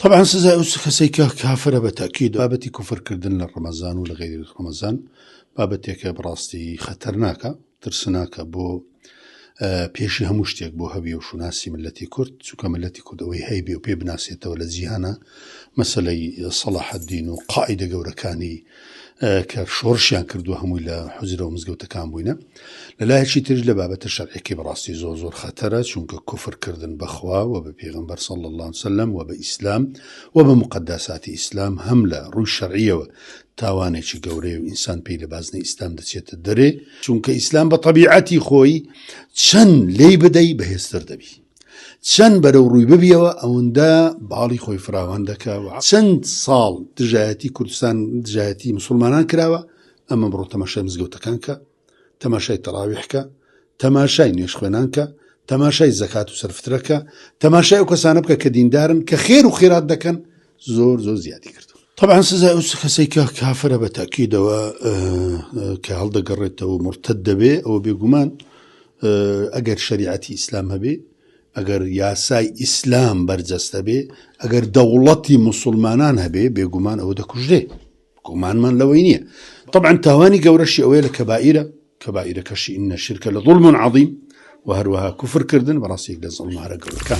طبعا سزا كسيكا كافر بالتأكيد بابتي كفر كردن لرمضان ولا غير رمضان بابتك براستي خطرناك ترسناك بو بيشي هموشتيك بو هبي وشناسي ملتي كرد سوكا ملتي كرد اوي هيبي وبي بناسيته ولا زيهانا مسألة صلاح الدين وقائد قوركاني كشورشيان كردو همو إلى حزر ومزقوتا كان بوينة للا هالشي ترج لبابة الشرعي كي براستي زور خطرة شونك كفر كردن بخوا وببيغمبر صلى الله عليه وسلم وبإسلام وبمقدسات إسلام هملا روي الشرعية تاواني شي قوري وإنسان بي لبازني إسلام دسيت الدري شونك إسلام بطبيعتي خوي تشن لي بدي بهستر دبي تشن بدو روي ببيوا أوندا بالي خوي فراوان دكا تشن صال تجاهتي كردستان تجاهتي مسلمان كراوا أما برو تماشاي مزقوتا كانكا تماشاي تراويحكا تماشاي نيش خوانانكا تماشاي زكاة وسرفتركا تماشاي وكسانبكا كديندارن كخير وخيرات دكن زور زيادة كردو طبعا سزا كسيكا كافر بالتأكيد كهالدا قريته ومرتد به أو بيقومان أجر شريعة إسلام به أجر ياساي إسلام برجست به أجر دولتي مسلمانان هبه بيقومان أو دكوجده قومان من لوينية طبعا تهواني قورشي أويل كبائر كشي إن الشرك لظلم عظيم وهروها كفر كردن براسيك لظلم على قول كان